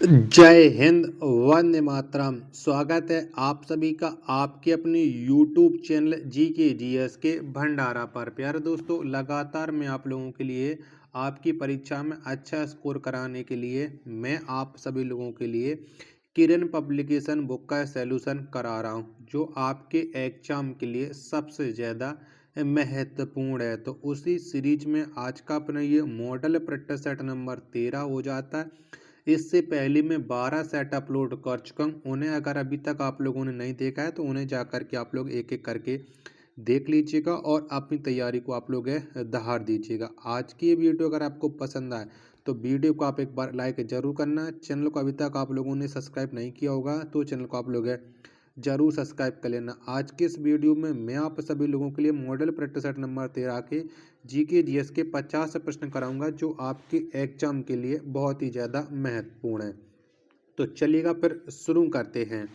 जय हिंद, वंदे मातरम। स्वागत है आप सभी का आपके अपने यूट्यूब चैनल जी के जी एस के भंडारा पर। प्यारे दोस्तों, लगातार मैं आप लोगों के लिए आपकी परीक्षा में अच्छा स्कोर कराने के लिए मैं आप सभी लोगों के लिए किरण पब्लिकेशन बुक का सैल्यूशन करा रहा हूँ, जो आपके एग्जाम के लिए सबसे ज़्यादा महत्वपूर्ण है। तो उसी सीरीज में आज का अपना ये मॉडल प्रैक्टिस सेट नंबर 13 हो जाता है। इससे पहले मैं 12 सेट अपलोड कर चुका हूँ। उन्हें अगर अभी तक आप लोगों ने नहीं देखा है तो उन्हें जा कर के आप लोग एक एक करके देख लीजिएगा और अपनी तैयारी को आप लोग दहाड़ दीजिएगा। आज की ये वीडियो अगर आपको पसंद आए तो वीडियो को आप एक बार लाइक जरूर करना। चैनल को अभी तक आप लोगों ने सब्सक्राइब नहीं किया होगा तो चैनल को आप लोग जरूर सब्सक्राइब कर लेना। आज के इस वीडियो में मैं आप सभी लोगों के लिए मॉडल प्रैक्टिस सेट नंबर 13 के जीके जीएस के 50 प्रश्न कराऊंगा, जो आपके एग्जाम के लिए बहुत ही ज़्यादा महत्वपूर्ण है। तो चलिएगा फिर शुरू करते हैं।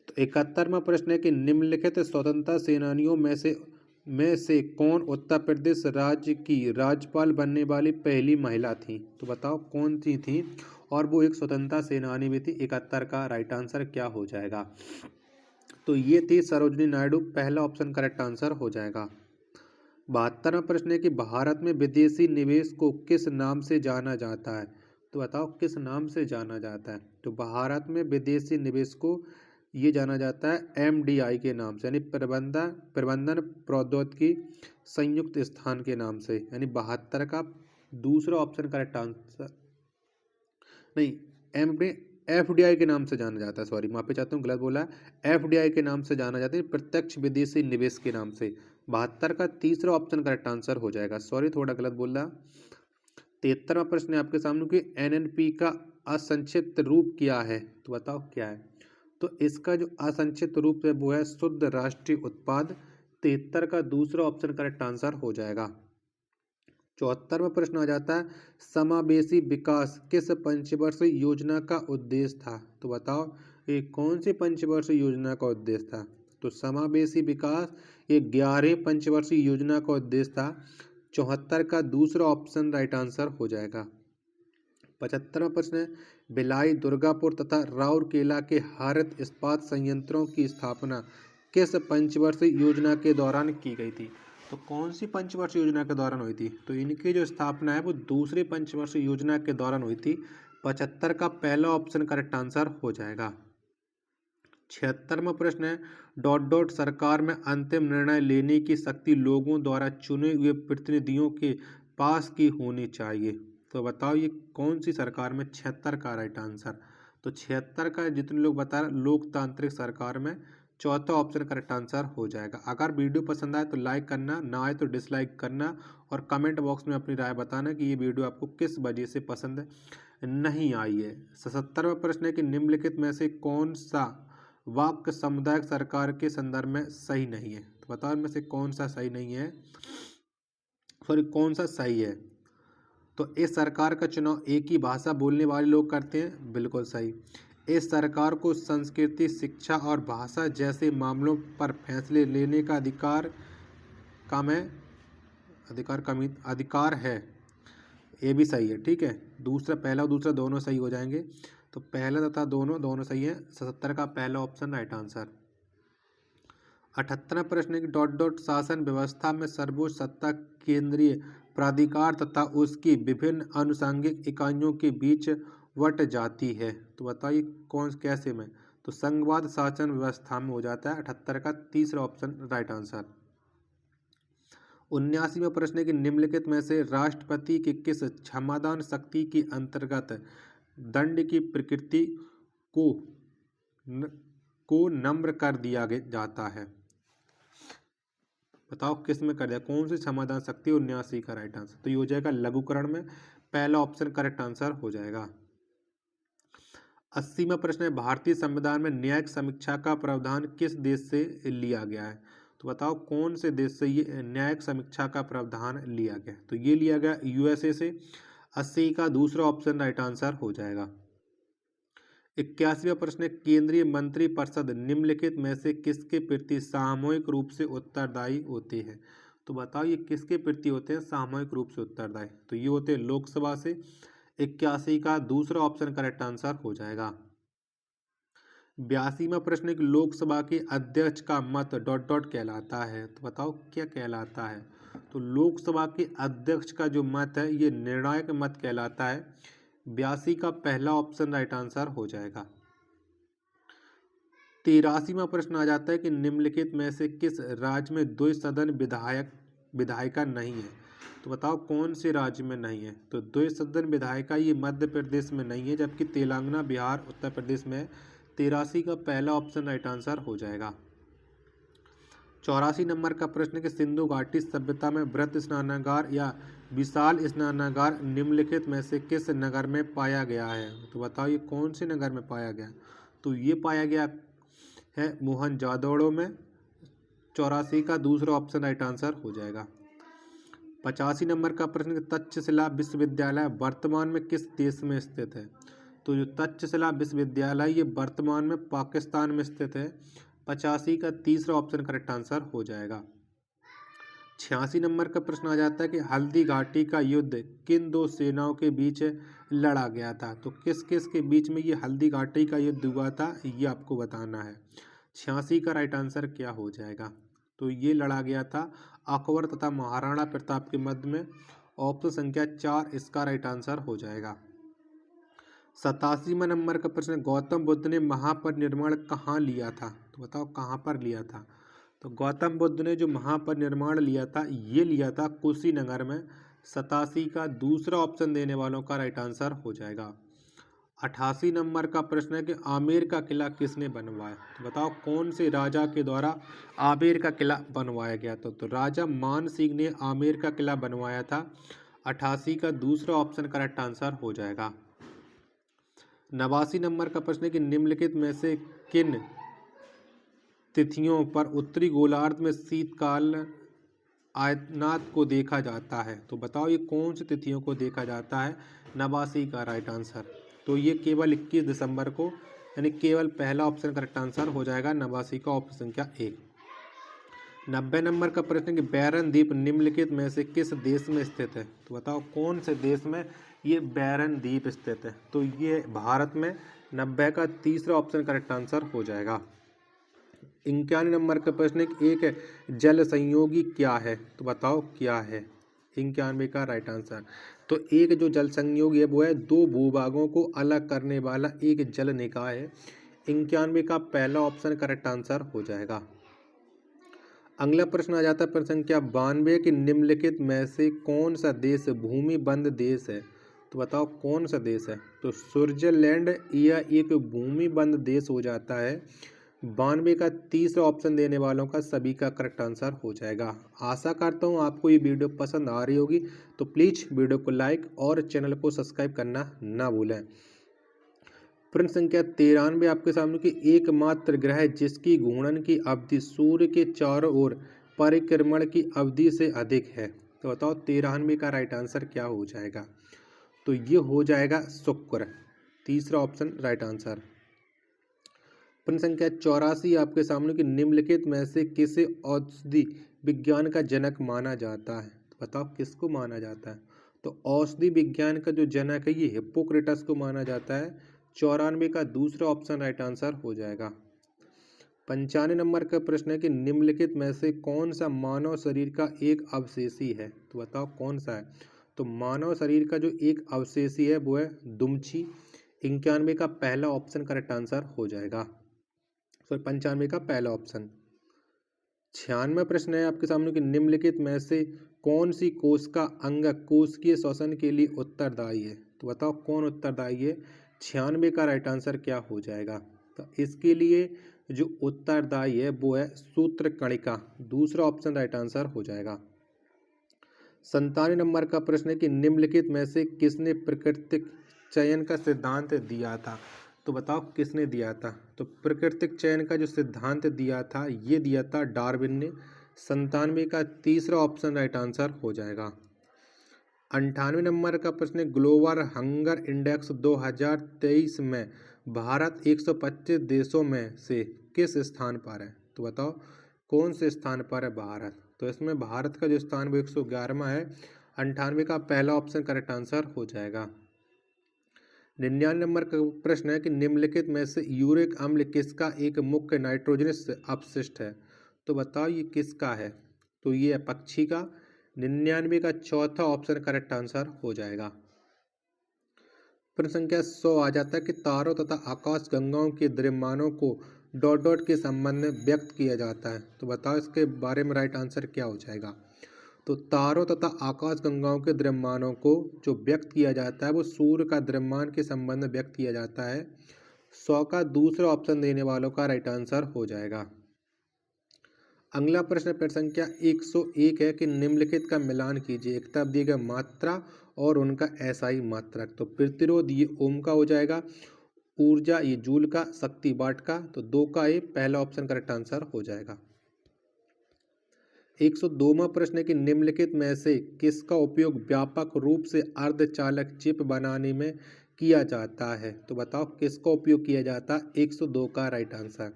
तो 71वां प्रश्न है कि निम्नलिखित स्वतंत्रता सेनानियों में से कौन उत्तर प्रदेश राज्य की राज्यपाल बनने वाली पहली महिला थी? तो बताओ कौन सी थी और वो एक स्वतंत्रता सेनानी भी थी। 71 का राइट आंसर क्या हो जाएगा? तो ये थी सरोजिनी नायडू। पहला ऑप्शन करेक्ट आंसर हो जाएगा। 72वां प्रश्न है कि भारत में विदेशी निवेश को किस नाम से जाना जाता है? तो बताओ किस नाम से जाना जाता है? तो भारत में विदेशी निवेश को ये जाना जाता है एमडीआई के नाम से, यानी प्रबंधन प्रौद्योगिकी संयुक्त स्थान के नाम से। यानी 72 का दूसरा ऑप्शन करेक्ट आंसर नहीं, एमडी एफडीआई के नाम से जाना जाता है। सॉरी, माफी चाहता हूँ, गलत बोला है। एफडीआई के नाम से जाना जाता है, प्रत्यक्ष विदेशी निवेश के नाम से। 72 का तीसरा ऑप्शन करेक्ट आंसर हो जाएगा। सॉरी, थोड़ा गलत बोला। 73वां प्रश्न है आपके सामने कि एनएनपी का असंक्षिप्त रूप क्या है? तो बताओ क्या है? तो इसका जो असंक्षिप्त रूप है वो है शुद्ध राष्ट्रीय उत्पाद। 73 का दूसरा ऑप्शन करेक्ट आंसर हो जाएगा। 74वां प्रश्न आ जाता है समावेशी विकास किस पंचवर्षीय योजना का उद्देश्य था? तो बताओ ये कौन सी पंचवर्षीय योजना का उद्देश्य था? तो समावेशी विकास ये 11 पंचवर्षीय योजना का उद्देश्य था। 74 का दूसरा ऑप्शन राइट आंसर हो जाएगा। 75वां प्रश्न है भिलाई, दुर्गापुर तथा राउरकेला के हरित इस्पात संयंत्रों की स्थापना किस पंचवर्षीय योजना के दौरान की गई थी? तो कौन सी पंचवर्षीय योजना के दौरान हुई थी? तो इनकी जो स्थापना है वो दूसरे पंचवर्षीय योजना के दौरान हुई थी। 75 का पहला ऑप्शन करेक्ट आंसर हो जाएगा। 76वां प्रश्न है सरकार में अंतिम निर्णय लेने की शक्ति लोगों द्वारा चुने हुए प्रतिनिधियों के पास की होनी चाहिए। तो बताओ ये कौन सी सरकार में? 76 का राइट आंसर। तो 76 का जितने लोग बता रहे लोकतांत्रिक सरकार में, चौथा ऑप्शन करेक्ट आंसर हो जाएगा। अगर वीडियो पसंद आए तो लाइक करना, ना आए तो डिसलाइक करना और कमेंट बॉक्स में अपनी राय बताना कि ये वीडियो आपको किस वजह से पसंद नहीं आई है। 77वां प्रश्न है कि निम्नलिखित में से कौन सा वाक्य सामुदायिक सरकार के संदर्भ में सही नहीं है? तो बताओ इनमें से कौन सा सही नहीं है, सॉरी कौन सा सही है? तो इस सरकार का चुनाव एक ही भाषा बोलने वाले लोग करते हैं, बिल्कुल सही। इस सरकार को संस्कृति, शिक्षा और भाषा जैसे मामलों पर फैसले लेने का अधिकार है, ये भी सही है। ठीक है, दूसरा, पहला और दूसरा दोनों सही हो जाएंगे। तो पहला तथा दोनों सही है। 77 का पहला ऑप्शन राइट आंसर। 78वां प्रश्न है कि शासन व्यवस्था में सर्वोच्च सत्ता केंद्रीय प्राधिकार तथा उसकी विभिन्न आनुषंगिक इकाइयों के बीच बट जाती है। तो बताइए कौन कैसे में? तो संघवाद शासन व्यवस्था में हो जाता है। 78 का तीसरा ऑप्शन राइट आंसर। 79वां प्रश्न है कि निम्नलिखित में से राष्ट्रपति के किस क्षमादान शक्ति के अंतर्गत दंड की प्रकृति को नम्र कर दिया जाता है? बताओ किस में कर दिया, कौन सी क्षमादान शक्ति? 79 का राइट आंसर। तो ये हो जाएगा लघुकरण में, पहला ऑप्शन करेक्ट आंसर हो जाएगा। 80वां प्रश्न है भारतीय संविधान में न्यायिक समीक्षा का प्रावधान किस देश से लिया गया है? तो बताओ कौन से देश से ये न्यायिक समीक्षा का प्रावधान लिया गया? तो ये लिया गया यूएसए से। 80 का दूसरा ऑप्शन राइट आंसर हो जाएगा। 81वां प्रश्न है केंद्रीय मंत्रिपरिषद निम्नलिखित में से किसके प्रति सामूहिक रूप से उत्तरदायी होते हैं? तो बताओ ये किसके प्रति होते हैं सामूहिक रूप से उत्तरदायी? तो ये होते हैं लोकसभा से, 81 का दूसरा ऑप्शन करेक्ट आंसर हो जाएगा। 82वां प्रश्न है कि लोकसभा के अध्यक्ष का मत डॉट डॉट कहलाता है, तो बताओ क्या कहलाता है। तो लोकसभा के अध्यक्ष का जो मत है ये निर्णायक मत कहलाता है। 82 का पहला ऑप्शन राइट आंसर हो जाएगा। 83वां प्रश्न आ जाता है कि निम्नलिखित में से किस राज्य में द्विसदन विधायिका नहीं है, तो बताओ कौन से राज्य में नहीं है। तो द्विसदन विधायिका ये मध्य प्रदेश में नहीं है, जबकि तेलंगाना, बिहार, उत्तर प्रदेश में है। 83 का पहला ऑप्शन राइट आंसर हो जाएगा। 84 नंबर का प्रश्न कि सिंधु घाटी सभ्यता में बृहत स्नानागार या विशाल स्नानागार निम्नलिखित में से किस नगर में पाया गया है, तो बताओ ये कौन से नगर में पाया गया। तो ये पाया गया है मोहनजोदड़ो में। 84 का दूसरा ऑप्शन राइट आंसर हो जाएगा। 85 नंबर का प्रश्न तक्षशिला विश्वविद्यालय वर्तमान में किस देश में स्थित है। तो जो तक्षशिला विश्वविद्यालय ये वर्तमान में पाकिस्तान में स्थित है। 85 का तीसरा ऑप्शन करेक्ट आंसर हो जाएगा। 86 नंबर का प्रश्न आ जाता है कि हल्दी घाटी का युद्ध किन दो सेनाओं के बीच लड़ा गया था। तो किस किस के बीच में ये हल्दी घाटी का युद्ध हुआ था, ये आपको बताना है। 86 का राइट आंसर क्या हो जाएगा। तो ये लड़ा गया था अकबर तथा महाराणा प्रताप के मध्य में। ऑप्शन संख्या 4 इसका राइट आंसर हो जाएगा। 87वां नंबर का प्रश्न गौतम बुद्ध ने महापरिनिर्वाण कहाँ लिया था, तो बताओ कहाँ पर लिया था। तो गौतम बुद्ध ने जो महापरिनिर्वाण लिया था ये लिया था कुशीनगर में। 87 का दूसरा ऑप्शन देने वालों का राइट आंसर हो जाएगा। 88 नंबर का प्रश्न है कि आमेर का किला किसने बनवाया, तो बताओ कौन से राजा के द्वारा आमेर का किला बनवाया गया था। तो राजा मान सिंह ने आमेर का किला बनवाया था। 88 का दूसरा ऑप्शन करेक्ट आंसर हो जाएगा। 89 नंबर का प्रश्न है कि निम्नलिखित में से किन तिथियों पर उत्तरी गोलार्ध में शीतकाल आयतनात को देखा जाता है, तो बताओ ये कौन सी तिथियों को देखा जाता है। 89 का राइट आंसर। तो ये केवल 21 दिसंबर को, यानी केवल पहला ऑप्शन करेक्ट आंसर हो जाएगा। 89 का ऑप्शन संख्या 1। 90 नंबर का प्रश्न है कि बैरन द्वीप निम्नलिखित में से किस देश में स्थित है, तो बताओ कौन से देश में ये बैरन द्वीप स्थित है। तो ये भारत में। 90 का तीसरा ऑप्शन करेक्ट आंसर हो जाएगा। 91 नंबर का प्रश्न है कि एक जल संयोगी क्या है, तो बताओ क्या है। 91 का राइट आंसर। तो एक जो जल संयोगी है वो है दो भूभागों को अलग करने वाला एक जल निकाय है। 91 का पहला ऑप्शन करेक्ट आंसर हो जाएगा। अगला प्रश्न आ जाता है प्रश्न संख्या 92 कि निम्नलिखित में से कौन सा देश भूमि बंद देश है, तो बताओ कौन सा देश है। तो स्विट्जरलैंड यह एक भूमि बंद देश हो जाता है। 92 का तीसरा ऑप्शन देने वालों का सभी का करेक्ट आंसर हो जाएगा। आशा करता हूँ आपको ये वीडियो पसंद आ रही होगी, तो प्लीज़ वीडियो को लाइक और चैनल को सब्सक्राइब करना ना भूलें। प्रश्न संख्या 93 आपके सामने कि एकमात्र ग्रह जिसकी घूर्णन की अवधि सूर्य के चारों ओर परिक्रमण की अवधि से अधिक है, तो बताओ 93 का राइट आंसर क्या हो जाएगा। तो ये हो जाएगा शुक्र। तीसरा ऑप्शन राइट आंसर। प्रश्न संख्या 84 आपके सामने कि निम्नलिखित में से किसे औषधि विज्ञान का जनक माना जाता है, तो बताओ किसको माना जाता है। तो औषधि विज्ञान का जो जनक है ये हिप्पोक्रेटस को माना जाता है। 94 का दूसरा ऑप्शन राइट आंसर हो जाएगा। 95 नंबर का प्रश्न है कि निम्नलिखित में से कौन सा मानव शरीर का एक अवशेषी है, तो बताओ कौन सा है। तो मानव शरीर का जो एक अवशेषी है वो है दुमछी। 91 का पहला ऑप्शन करेक्ट आंसर हो जाएगा। 95 का पहला ऑप्शन। 96 प्रश्न है आपके सामने कि निम्नलिखित में से कौन सी कोश का अंग कोशिकीय श्वसन के लिए उत्तरदायी है, तो बताओ कौन उत्तरदायी है। 96 का राइट आंसर क्या हो जाएगा। तो इसके लिए जो उत्तरदायी है वो है सूत्रकणिका। दूसरा ऑप्शन राइट आंसर हो जाएगा। 97 नंबर का प्रश्न है कि निम्नलिखित में से किसने प्राकृतिक चयन का सिद्धांत दिया था, तो बताओ किसने दिया था। तो प्राकृतिक चयन का जो सिद्धांत दिया था ये दिया था डार्विन ने। 97 का तीसरा ऑप्शन राइट आंसर हो जाएगा। 98 नंबर का प्रश्न है ग्लोबल हंगर इंडेक्स 2023 में भारत 125 देशों में से किस स्थान पर है, तो बताओ कौन से स्थान पर है भारत। तो इसमें भारत का जो स्थान वो 111वां है। 98 का पहला ऑप्शन करेक्ट आंसर हो जाएगा। 99 नंबर का प्रश्न है कि निम्नलिखित में से यूरिक अम्ल किसका एक मुख्य नाइट्रोजनस अपशिष्ट है? तो बताओ ये किसका है? तो ये है पक्षी का। 99 का चौथा ऑप्शन करेक्ट आंसर हो जाएगा। प्रश्न संख्या 100 आ जाता है कि तारों तथा आकाश गंगाओं के द्रव्यमानों को डॉट डॉट के संबंध में व्यक्त किया जाता है। तो बताओ इसके बारे में राइट आंसर क्या हो जाएगा? तो तारों तथा आकाश गंगाओं के द्रव्यमानों को जो व्यक्त किया जाता है वो सूर्य का द्रव्यमान के संबंध में व्यक्त किया जाता है। 100 का दूसरा ऑप्शन देने वालों का राइट आंसर हो जाएगा। अगला प्रश्न संख्या 101 है कि निम्नलिखित का मिलान कीजिए। एक तरफ दिए गए मात्रा और उनका एसआई मात्रक। तो प्रतिरोध ये ओम का हो जाएगा, ऊर्जा ये जूल का, शक्ति वाट का। तो 2 का ये पहला ऑप्शन करेक्ट आंसर हो जाएगा। 102वां प्रश्न है कि निम्नलिखित में से किसका उपयोग व्यापक रूप से अर्धचालक चिप बनाने में किया जाता है? तो बताओ किसका उपयोग किया जाता है? 102 का राइट आंसर।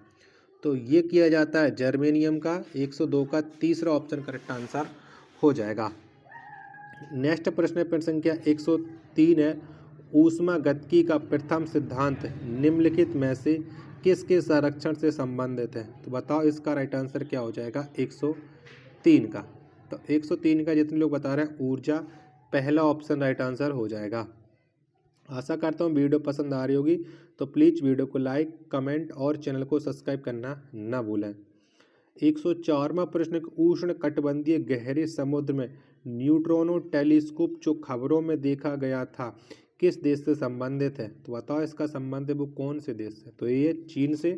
तो ये किया जाता है जर्मेनियम का। 102 का तीसरा ऑप्शन करेक्ट आंसर हो जाएगा। नेक्स्ट प्रश्न संख्या 103 है, ऊष्मागतिकी का प्रथम सिद्धांत निम्नलिखित में से किसके संरक्षण से संबंधित है? तो बताओ इसका राइट आंसर क्या हो जाएगा? 103 का। तो 103 का जितने लोग बता रहे हैं ऊर्जा, पहला ऑप्शन राइट आंसर हो जाएगा। आशा करता हूँ वीडियो पसंद आ रही होगी, तो प्लीज़ वीडियो को लाइक, कमेंट और चैनल को सब्सक्राइब करना ना भूलें। 104वां प्रश्न, उष्ण कटिबंधीय गहरे समुद्र में न्यूट्रॉनो टेलीस्कोप जो खबरों में देखा गया था किस देश से संबंधित है? तो बताओ इसका संबंध है वो कौन से देश से? तो ये चीन से।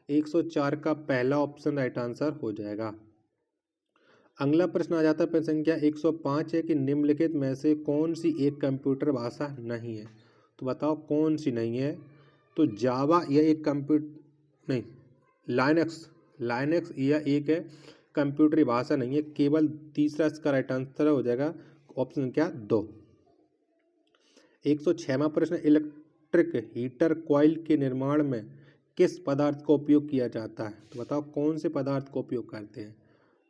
104 का पहला ऑप्शन राइट आंसर हो जाएगा। अगला प्रश्न आ जाता है प्रश्न संख्या 105 है कि निम्नलिखित में से कौन सी एक कंप्यूटर भाषा नहीं है? तो बताओ कौन सी नहीं है? तो जावा यह एक कंप्यूटर नहीं, लाइनक्स यह एक है कंप्यूटरी भाषा नहीं है। केवल तीसरा इसका राइट आंसर हो जाएगा ऑप्शन संख्या 2। 106वां प्रश्न, इलेक्ट्रिक हीटर कॉइल के निर्माण में किस पदार्थ का उपयोग किया जाता है? तो बताओ कौन से पदार्थ का उपयोग करते हैं?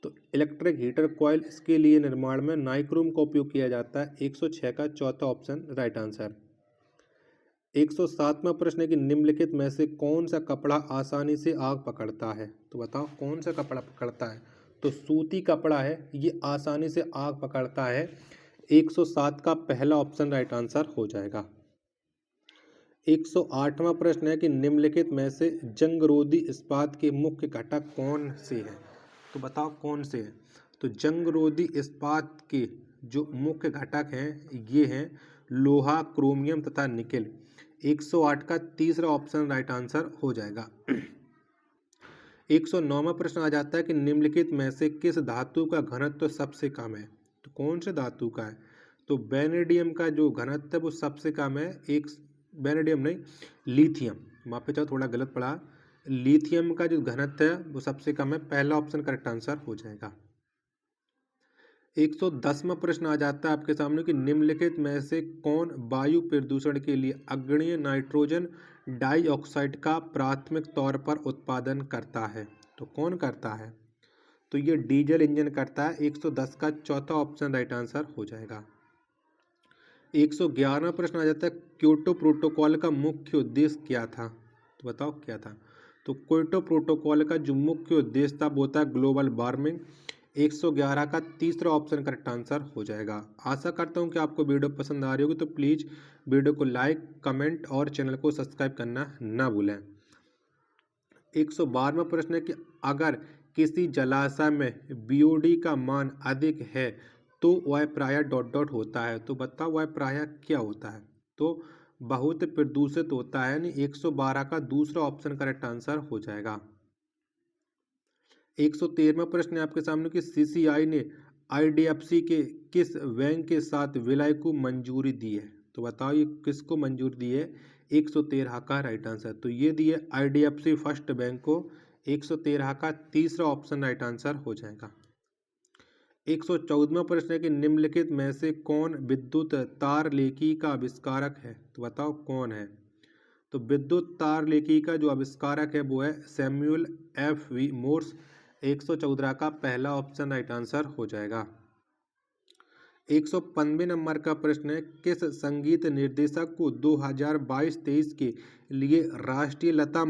तो इलेक्ट्रिक हीटर कॉइल इसके लिए निर्माण में नाइक्रोम का उपयोग किया जाता है। 106 का चौथा ऑप्शन राइट आंसर। 107वां प्रश्न है कि निम्नलिखित में से कौन सा कपड़ा आसानी से आग पकड़ता है? तो बताओ कौन सा कपड़ा पकड़ता है? तो सूती कपड़ा है, ये आसानी से आग पकड़ता है। 107 का पहला ऑप्शन राइट आंसर हो जाएगा। 108वां प्रश्न है कि निम्नलिखित में से जंगरोधी इस्पात के मुख्य घटक कौन से हैं? तो बताओ कौन से हैं? तो जंगरोधी इस्पात के जो मुख्य घटक हैं ये हैं लोहा, क्रोमियम तथा निकेल। 108 का तीसरा ऑप्शन राइट आंसर हो जाएगा। 109वां प्रश्न आ जाता है कि निम्नलिखित में से किस धातु का घनत्व सबसे कम है? तो कौन से धातु का है? तो वेनेडियम का जो घनत्व है वो सबसे कम है। वेनेडियम नहीं, लिथियम, माफी चाहो थोड़ा गलत पढ़ा। लिथियम का जो घनत्व है वो सबसे कम है। पहला ऑप्शन करेक्ट आंसर हो जाएगा। 110वां प्रश्न आ जाता है आपके सामने कि निम्नलिखित में से कौन वायु प्रदूषण के लिए अग्रणीय नाइट्रोजन डाइऑक्साइड का प्राथमिक तौर पर उत्पादन करता है? तो कौन करता है? तो ये डीजल इंजन करता है। 110 का चौथा ऑप्शन राइट आंसर हो जाएगा। 111वां प्रश्न आ जाता है क्योटो प्रोटोकॉल का मुख्य उद्देश्य क्या था? तो बताओ क्या था? तो क्योटो प्रोटोकॉल का जो मुख्य उद्देश्य था वो था ग्लोबल वार्मिंग। 111 का तीसरा ऑप्शन करेक्ट आंसर हो जाएगा। आशा करता हूँ कि आपको वीडियो पसंद आ रही होगी, तो प्लीज़ वीडियो को लाइक, कमेंट और चैनल को सब्सक्राइब करना ना भूलें। 112वां प्रश्न है कि अगर किसी जलाशय में बीओडी का मान अधिक है तो वह प्रायः डॉट डॉट होता है। तो बताओ वह प्रायः क्या होता है? तो बहुत प्रदूषित होता है। यानी 112 का दूसरा ऑप्शन करेक्ट आंसर हो जाएगा। 113वां प्रश्न है आपके सामने कि सीसीआई ने आईडीएफसी के किस बैंक के साथ विलय को मंजूरी दी है? तो बताओ ये किसको मंजूरी दी है? 113 का राइट आंसर। तो ये दी है आईडीएफसी फर्स्ट बैंक को। 113 का तीसरा ऑप्शन राइट आंसर हो जाएगा। 114वां प्रश्न है कि निम्नलिखित में से कौन विद्युत तार लेखी का आविष्कारक है? तो बताओ कौन है? तो विद्युत तार लेखी का जो आविष्कारक है वो है सैमुअल एफ.वी. मोर्स। 114 का पहला ऑप्शन राइट आंसर हो जाएगा। 195 नंबर का प्रश्न है, किस संगीत निर्देशक को 2022-23 के लिए राष्ट्रीय लता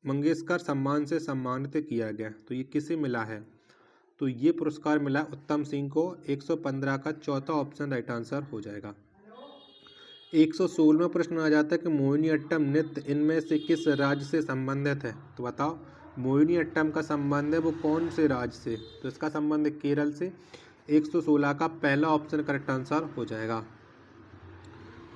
मंगेशकर सम्मान से सम्मानित किया गया? तो ये किसे मिला है? तो ये पुरस्कार मिला उत्तम सिंह को। 115 का चौथा ऑप्शन राइट आंसर हो जाएगा। 116वां प्रश्न आ जाता है कि मोहिनीअट्टम नृत्य इनमें से किस राज्य से संबंधित है? तो बताओ, मोहिनीअट्टम का संबंध है वो कौन से राज्य से? तो इसका संबंध है केरल से। 116 का पहला ऑप्शन करेक्ट आंसर हो जाएगा।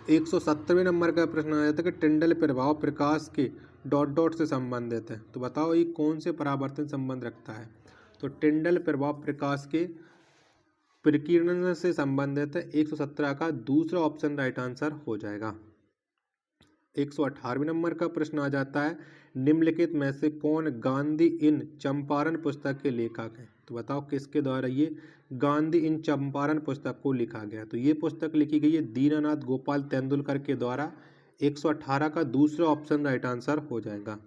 117वें नंबर का प्रश्न आ जाता है कि टिंडल प्रभाव प्रकाश के डॉट डॉट से संबंधित है। तो बताओ ये कौन से परावर्तन संबंध रखता है? तो टिंडल प्रभाव प्रकाश के प्रकीर्णन से संबंधित है। 117 का दूसरा ऑप्शन राइट आंसर हो जाएगा। 118वें नंबर का प्रश्न आ जाता है, निम्नलिखित में से कौन गांधी इन चंपारण पुस्तक के लेखक हैं? तो बताओ किसके द्वारा ये गांधी इन चंपारण पुस्तक को लिखा गया? तो ये पुस्तक लिखी गई है दीनानाथ गोपाल तेंदुलकर के द्वारा। 118 का दूसरा ऑप्शन राइट आंसर हो जाएगा।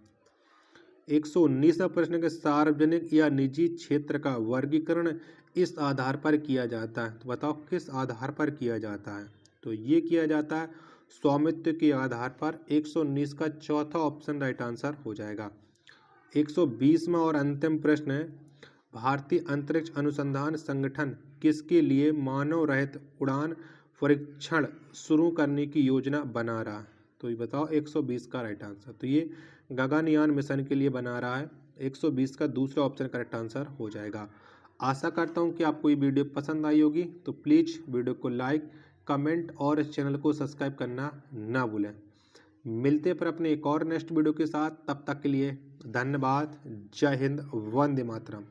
119वां प्रश्न के सार्वजनिक या निजी क्षेत्र का वर्गीकरण इस आधार पर किया जाता है? तो बताओ किस आधार पर किया जाता है? तो ये किया जाता है स्वामित्व के आधार पर। 119 का चौथा ऑप्शन राइट आंसर हो जाएगा। 120वां और अंतिम प्रश्न है, भारतीय अंतरिक्ष अनुसंधान संगठन किसके लिए मानव रहित उड़ान परीक्षण शुरू करने की योजना बना रहा है? तो ये बताओ 120 का राइट आंसर। तो ये गगनयान मिशन के लिए बना रहा है। 120 का दूसरा ऑप्शन करेक्ट आंसर हो जाएगा। आशा करता हूँ कि आपको ये वीडियो पसंद आई होगी। तो प्लीज़ वीडियो को लाइक, कमेंट और इस चैनल को सब्सक्राइब करना ना भूलें। मिलते पर अपने एक और नेक्स्ट वीडियो के साथ। तब तक के लिए धन्यवाद। जय हिंद, वंदे मातरम।